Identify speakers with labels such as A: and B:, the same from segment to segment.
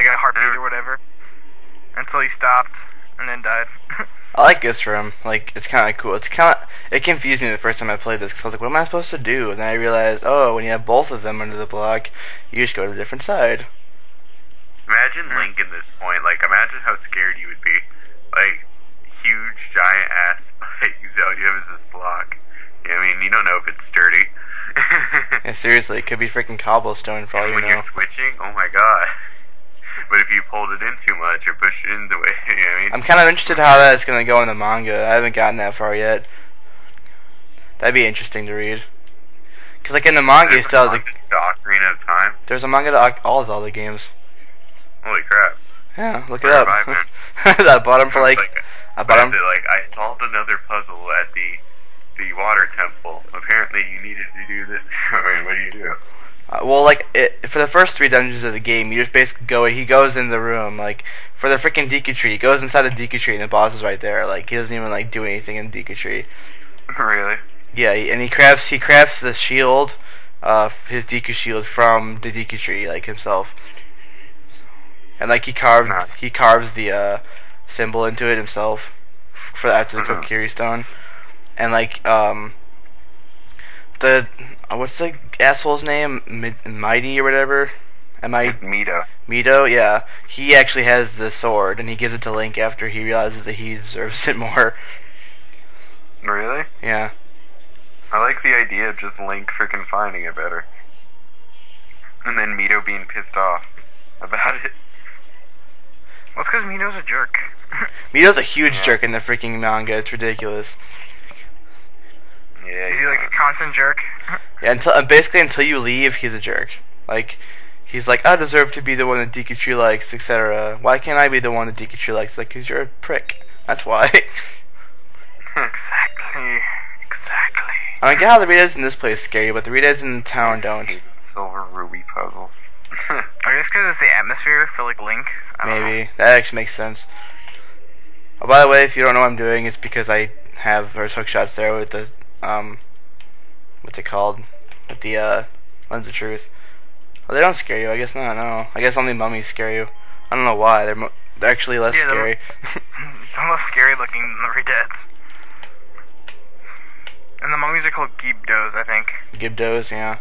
A: like a heartbeat or whatever, until he stopped and then died.
B: I like this for him. Like, it's kind of cool. It confused me the first time I played this, because I was like, what am I supposed to do? And then I realized, oh, when you have both of them under the block, you just go to a different side.
C: Imagine Link in this point. Like, imagine how scared you would be. Like, huge, giant ass, like, all you have is this block. Yeah, I mean, you don't know if it's sturdy.
B: Yeah, seriously, it could be freaking cobblestone for all you
C: when
B: know.
C: you're switching, oh my god. But if you pulled it in too much or pushed it in the way, you know what I mean?
B: I'm kind of interested how that's going to go in the manga. I haven't gotten that far yet. That'd be interesting to read. Because, like, in the manga, it still has, like...
C: The Ocarina of Time?
B: There's a manga to all Zelda games.
C: Holy crap.
B: Yeah, look it up. I bought them for, like... I solved another puzzle at the water temple. Apparently, you needed to do this. I mean, what do you do? Well, like, for the first 3 dungeons of the game, you just basically go, he goes in the room, like, for the freaking Deku Tree, he goes inside the Deku Tree and the boss is right there, like, he doesn't even, like, do anything in the Deku Tree.
C: Really?
B: Yeah, and he crafts the shield, his Deku shield from the Deku Tree, like, himself. And, like, he carves the, symbol into it himself, after the Kokiri Stone. And, like, what's the asshole's name? Mighty or whatever? Mito, yeah. He actually has the sword, and he gives it to Link after he realizes that he deserves it more.
C: Really?
B: Yeah.
C: I like the idea of just Link freaking finding it better. And then Mito being pissed off about it.
A: Well, it's because Mito's a jerk.
B: Mito's a huge jerk in the freaking manga. It's ridiculous.
C: Yeah,
A: is he like a constant jerk?
B: Yeah, basically until you leave, he's a jerk. Like, he's like, I deserve to be the one that Deku Tree likes, etc. Why can't I be the one that Deku Tree likes? Like, because you're a prick. That's why.
A: Exactly.
B: I don't get how the Redeads in this place scare you, but the Redeads in the town don't.
C: Silver ruby puzzles.
A: I guess because it's the atmosphere for, like, Link.
B: Maybe. That actually makes sense. Oh, by the way, if you don't know what I'm doing, it's because I have first hook shots there with the, what's it called? With the, Lens of Truth. Well, they don't scare you, I guess not, no. I guess only mummies scare you. I don't know why, they're actually less scary.
A: They're less scary looking than the Redeads. And the mummies are called Gibdos, I think.
B: Gibdos, yeah.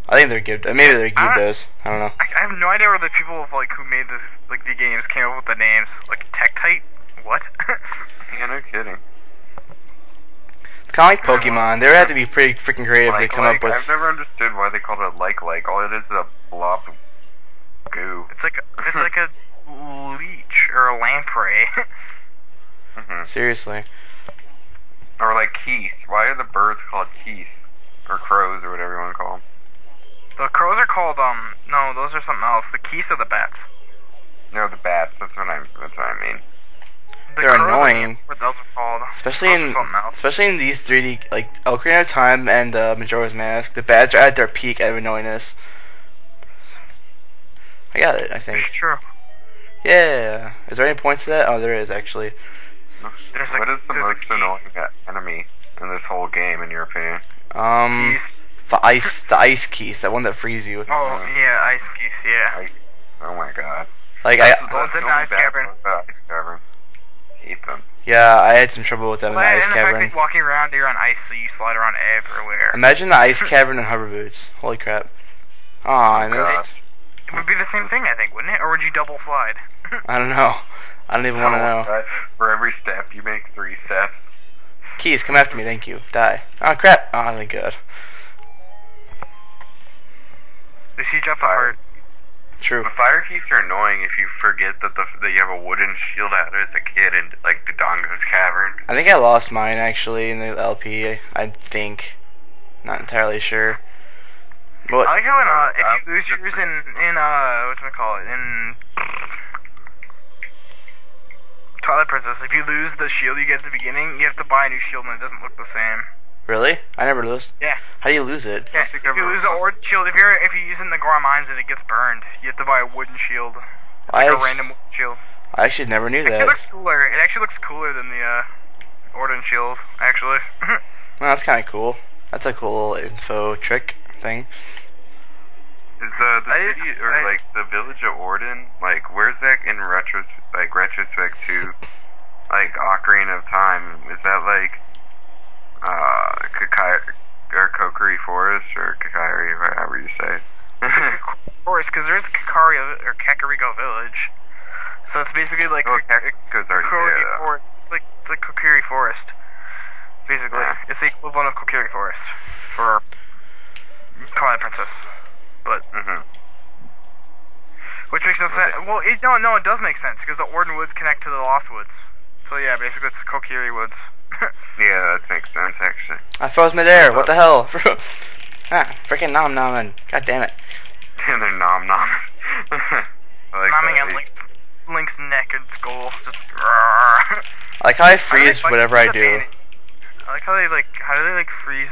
B: I think they're Gibdos. Maybe they're Gibdos. I don't know.
A: I have no idea where the people like who made this, like the games, came up with the names. Like Tektite? What?
C: Yeah, no kidding.
B: It's kind of like Pokemon. They would have to be pretty freaking creative to come up with.
C: I've never understood why they called it like. All it is a blob of goo.
A: It's like a leech or a lamprey.
B: Seriously.
C: Or like geese. Why are the birds called geese? Or crows, or whatever you want to call them.
A: The crows are called, no, those are something else. The geese are the bats.
C: No, the bats, that's what I mean.
B: They're annoying.
A: What those are called.
B: Especially in these 3D, like, Ocarina of Time and, Majora's Mask, the bats are at their peak of annoyingness. I got it, I think.
A: It's true.
B: Yeah. Is there any points to that? Oh, there is, actually.
C: What is the most annoying enemy in this whole game, in your opinion?
B: The ice keys, that one that frees you.
A: Oh, yeah, ice keys, yeah.
C: Oh my god.
B: Like,
A: the ones in the ice cavern.
C: Hate them.
B: Yeah, I had some trouble with them in the ice cavern.
A: And the fact that walking around, you're on ice, so you slide around everywhere.
B: Imagine the ice cavern and hover boots. Holy crap. Aw, I missed.
A: It would be the same thing, I think, wouldn't it? Or would you double slide?
B: I don't know. I don't even want to know.
C: For every step, you make 3 steps.
B: Keys, come after me, thank you. Die. Oh, crap. Oh, thank God.
A: They siege up the heart.
B: True.
C: The fire keys are annoying if you forget that you have a wooden shield out as a kid in, like, the Dongo's Cavern.
B: I think I lost mine, actually, in the LP. I think. Not entirely sure.
A: What? I like how if you lose yours in whatchamacallit, in Twilight Princess, if you lose the shield you get at the beginning, you have to buy a new shield and it doesn't look the same.
B: Really? I never lost.
A: Yeah.
B: How do you lose it?
A: Yeah, if you lose the Ord shield, if you use it in the Goron Mines and it gets burned, you have to buy a wooden shield. Like a random wooden shield.
B: I actually never knew that.
A: It looks cooler. It actually looks cooler than the Orden shield, actually.
B: Well, that's kind of cool. That's a cool little info trick thing.
C: Is the city, or like the village of Orden, like where's that in retrospect to like Ocarina of Time? Is that like Kokiri Forest or Kakiri, however you say it?
A: Forest, because there's Kakariko Village, so it's basically like
C: Kakariko's already there.
A: Forest, like Kokiri Forest, basically. Yeah. It's the equivalent of Kokiri Forest for Twilight Princess. But which makes no sense. Well, it does make sense because the Orden Woods connect to the Lost Woods. So yeah, basically it's Kokiri Woods.
C: Yeah, that makes sense actually.
D: I froze midair. What the hell? Freaking nom nomin. God damn it.
C: And they're nom nomin.
A: Nomming at Link's neck and skull. Just.
D: I like how I freeze whatever I do.
A: I like how how do they freeze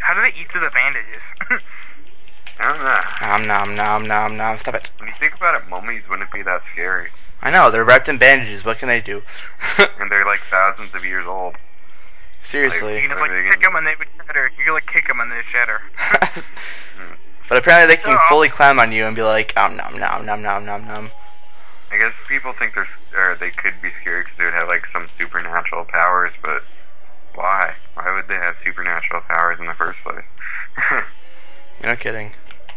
A: how do they eat through the bandages?
C: I don't know.
D: Nom. Stop it.
C: When you think about it, mummies wouldn't be that scary.
D: I know, they're wrapped in bandages. What can they do?
C: And they're like thousands of years old.
D: Seriously.
A: You can just kick them and they would shatter. You can kick them and they shatter.
D: But apparently they can fully climb on you and be like, nom. I
C: guess people think they could be scary because they would have like some supernatural powers, but why? Why would they have supernatural powers in the first place?
D: You're not kidding.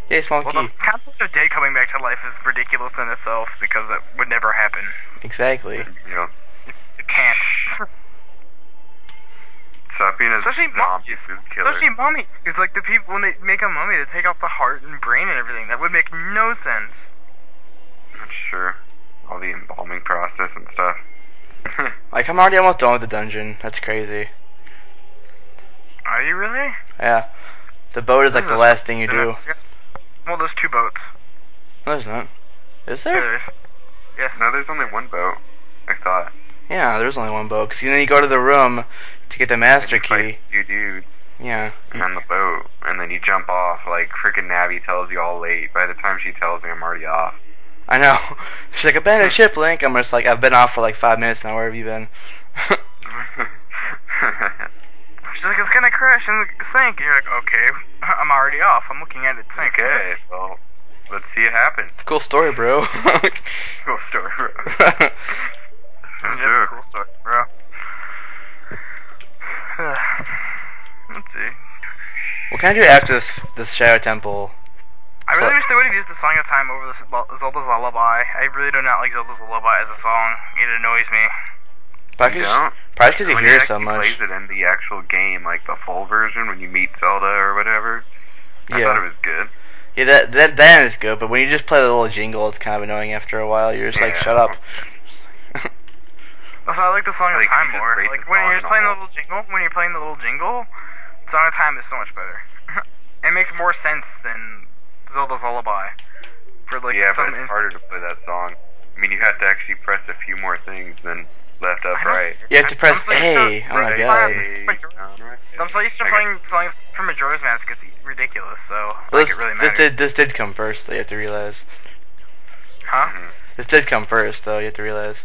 D: Yay, small key.
A: The concept of Day coming back to life is ridiculous in itself because it would never happen.
D: Exactly.
C: Yeah.
A: You can't.
C: Stop being a
A: Especially mummies. It's like the people, when they make a mummy, they take out the heart and brain and everything. That would make no sense.
C: That's true. All the embalming process and stuff.
D: Like, I'm already almost done with the dungeon. That's crazy.
A: Are you really?
D: Yeah. The boat is like the last thing you do.
A: Well, there's 2 boats.
D: No, there's not. Is there?
A: Yeah, there is. Yes.
C: No, there's only 1 boat. I thought.
D: Yeah, there's only 1 boat. Cause then you go to the room to get the master key.
C: Fight 2 dudes.
D: Yeah.
C: On the boat, and then you jump off. Like frickin' Navi tells you all late. By the time she tells me, I'm already off.
D: I know. She's like, abandoned ship, Link. I'm just like, I've been off for like 5 minutes now. Where have you been?
A: She's like, it's gonna crash and sink. And you're like, okay, I'm already off. I'm looking at it sink.
C: Okay, well, let's see it happen.
D: Cool story, bro.
C: Cool story, bro.
A: Yeah, cool story, bro. Let's see.
D: What can I do after this Shadow Temple?
A: I really wish they would have used the Song of Time over Zelda's Lullaby. I really do not like Zelda's Lullaby as a song. It annoys me.
D: Probably because you hear so much.
C: Plays it in the actual game, like the full version when you meet Zelda or whatever. I thought it was good.
D: Yeah, that is good, but when you just play the little jingle, it's kind of annoying after a while. You're just like, shut up.
A: Also, I like the Song of Time more. Like when you're playing the little jingle, Song of Time is so much better. It makes more sense than Zelda's Lullaby. For like
C: but it's harder to play that song. I mean, you have to actually press a few more things than left, up, right.
D: You have to press A. Oh my god.
A: I'm so used to playing songs from Majora's Mask. It's ridiculous. So it really matters.
D: This did come first. Though, you have to realize.
A: Huh?
D: This did come first, though. You have to realize.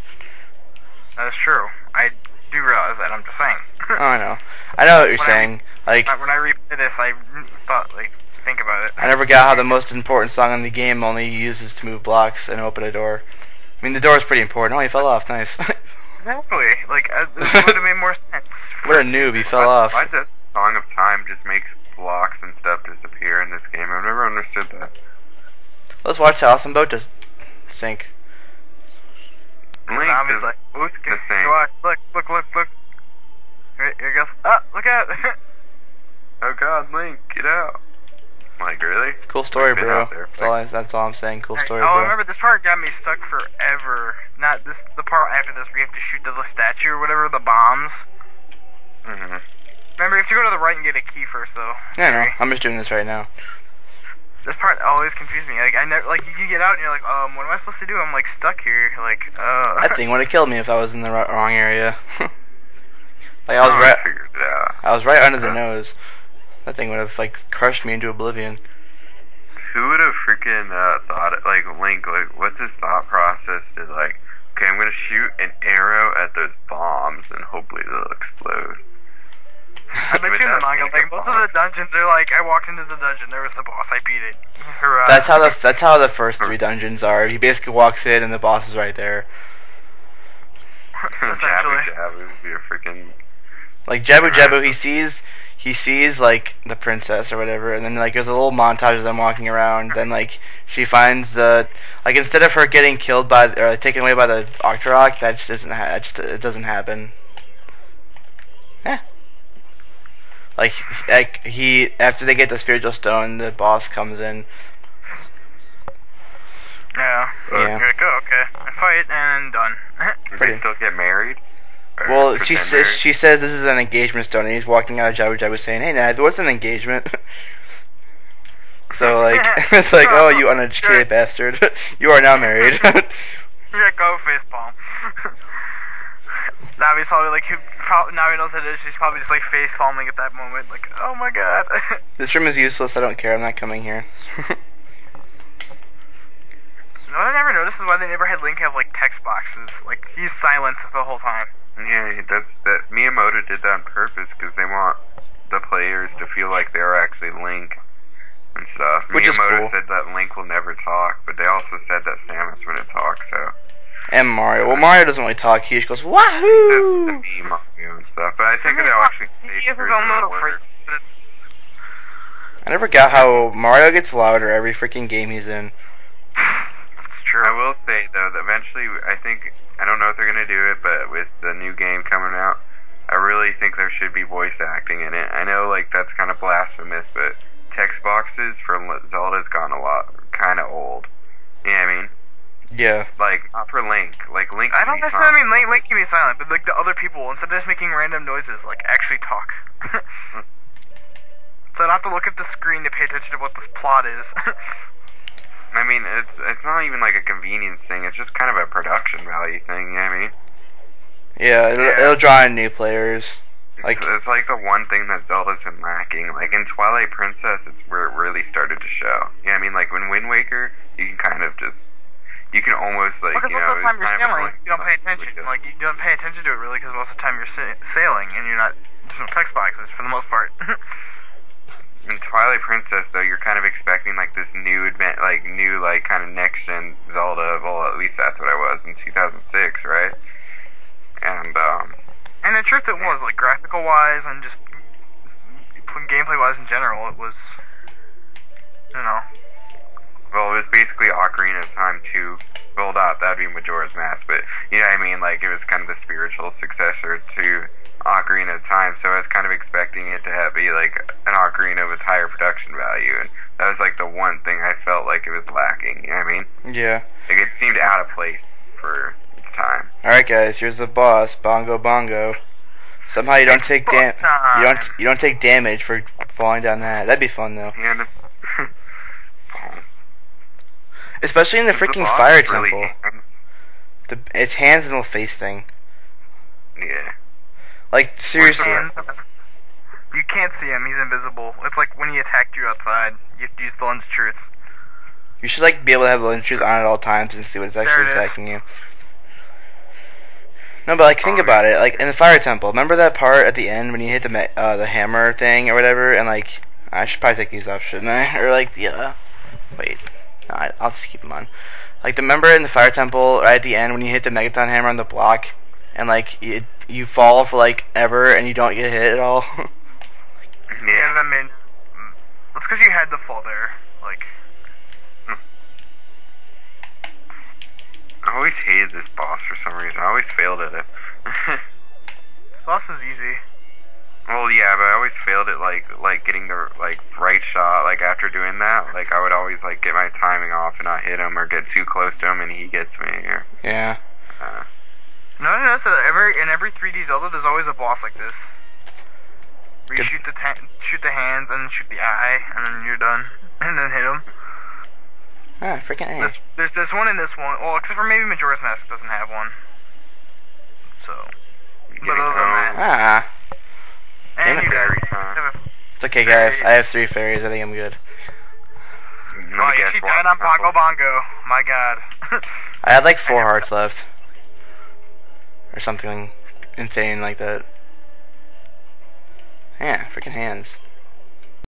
A: That is true. I do realize that. I'm just saying.
D: Oh, I know. I know what you're saying. Like
A: when I replay this, I thought think about it.
D: I never got how the most important song in the game only uses to move blocks and open a door. I mean, the door is pretty important. Oh, he fell off. Nice.
A: Exactly. This would have made more sense.
D: What a noob. He fell off.
C: Why does Song of Time just makes blocks and stuff disappear in this game? I've never understood that.
D: Let's watch the awesome boat just sink.
C: Link is
A: like,
C: the same.
A: Look. Here goes. Ah, look out.
C: Oh god, Link, get out. Like, really?
D: Cool story, bro. That's all I'm saying. Cool story, bro.
A: Oh, remember, this part got me stuck forever. Not the part after this where you have to shoot the statue or whatever, the bombs.
C: Mm-hmm.
A: Remember, you have to go to the right and get a key first, though.
D: Yeah, no, I'm just doing this right now.
A: This part always confused me. Like, you get out and you're like, what am I supposed to do? I'm, stuck here.
D: That thing would have killed me if I was in the wrong area. I was right under the nose. That thing would have, crushed me into oblivion.
C: Who would have freaking thought it? Link, what's his thought process to, okay, I'm gonna shoot an arrow at those bombs and hopefully they'll explode.
A: I bet you in the manga, like most of the dungeons, they're like, I walked into the dungeon, there was the boss, I beat it. Hurrah.
D: That's how the first 3 dungeons are. He basically walks in and the boss is right there.
C: Jabu would be a freaking.
D: Like Jabu, he sees like the princess or whatever, and then like there's a little montage of them walking around. Then like she finds like instead of her getting killed by or like, taken away by the Octorok, that just isn't it doesn't happen. Like he after they get the spiritual stone, the boss comes in.
A: Yeah. Here go. Okay. I fight and done.
C: Do they still get married?
D: Well, she says this is an engagement stone, and he's walking out of Jabu saying, "Hey, Nad, what's an engagement?" So like it's like, oh, you uneducated bastard, you are now married.
A: Yeah, go facepalm. Now he's probably like, now he knows what it is. She's probably just like facepalming at that moment, like, oh my god.
D: This room is useless. I don't care. I'm not coming here.
A: What I never noticed is why they never had Link have like text boxes. Like he's silent the whole time.
C: Yeah, that Miyamoto did that on purpose because they want the players to feel like they're actually Link and stuff.
D: Which
C: Miyamoto
D: is cool.
C: said that Link will never talk, but they also said that Samus wouldn't talk. So.
D: And Mario. Well, Mario doesn't really talk. He just goes wahoo.
C: The meme Mario and stuff, but I think they'll actually.
A: He has his own little phrase.
D: I never got how Mario gets louder every freaking game he's in.
C: True. I will say though that eventually, I don't know if they're gonna do it, but with the new game coming out, I really think there should be voice acting in it. I know like that's kind of blasphemous, but text boxes for Zelda's gone kind of old. You know what I mean?
D: Yeah.
C: Like not for Link. Like Link.
A: I don't necessarily mean Link can be silent, but like the other people, instead of just making random noises, like actually talk. So I don't have to look at the screen to pay attention to what this plot is.
C: I mean, it's not even like a convenience thing. It's just kind of a production value thing. You know what I mean?
D: Yeah, it'll draw in new players. Like
C: it's like the one thing that Zelda's been lacking. Like in Twilight Princess, it's where it really started to show. You know what I mean? Like when Wind Waker, you can kind of just, you can almost like,
A: because
C: you
A: most
C: know,
A: of the time you're sailing, you don't pay attention.
C: Really
A: Like you don't pay attention to it really, because most of the time you're sailing and you're not. There's no text boxes for the most part.
C: In Twilight Princess, though, you're kind of expecting like this new kind of next gen Zelda. Well, at least that's what I was in 2006, right? And
A: in truth, it was like graphical wise and just gameplay wise in general. It was, you know.
C: Well, it was basically Ocarina of Time 2. Well, that'd be Majora's Mask, but you know what I mean. Like it was kind of the spiritual successor to Ocarina of Time, so I was kind of expecting it to be like an Ocarina with higher production value, and that was like the one thing I felt like it was lacking. You know what I mean?
D: yeah.
C: Like it seemed out of place for its time.
D: All right, guys. Here's the boss, Bongo Bongo. Somehow you don't take you don't take damage for falling down that. That'd be fun though.
C: Yeah.
D: Especially in the freaking fire temple. It's hands and a face thing.
C: Yeah.
D: Like seriously.
A: You can't see him, he's invisible. It's like when he attacked you outside, you have to use the lens of truth.
D: You should like be able to have the lens of truth on at all times and see what's actually attacking you. No, but like think about it. Like in the fire temple, remember that part at the end when you hit the hammer thing or whatever, and like I should probably take these off, shouldn't I? Or like wait, no, I'll just keep them on. Like remember in the fire temple right at the end when you hit the Megaton hammer on the block, and like you fall for like ever and you don't get hit at all.
A: Yeah, I mean, that's because you had to fall there. Like,
C: I always hated this boss for some reason. I always failed at it.
A: this boss is easy.
C: Well, yeah, but I always failed at like getting the right shot. Like after doing that, like I would always like get my timing off and not hit him or get too close to him and he gets me. Or,
D: yeah.
A: No, so in every 3D Zelda, there's always a boss like this. Where you shoot the hands and shoot the eye, and then you're done, and then hit him.
D: Ah, freaking A.
A: There's this one and this one. Well, except for maybe Majora's Mask doesn't have one. So, but other than that, and you guys.
D: It's okay, guys. I have 3 fairies. I think I'm good.
A: Oh, yeah, she died on Bongo Bongo. My God.
D: I had like 4 hearts left, or something insane like that. Yeah, freaking hands.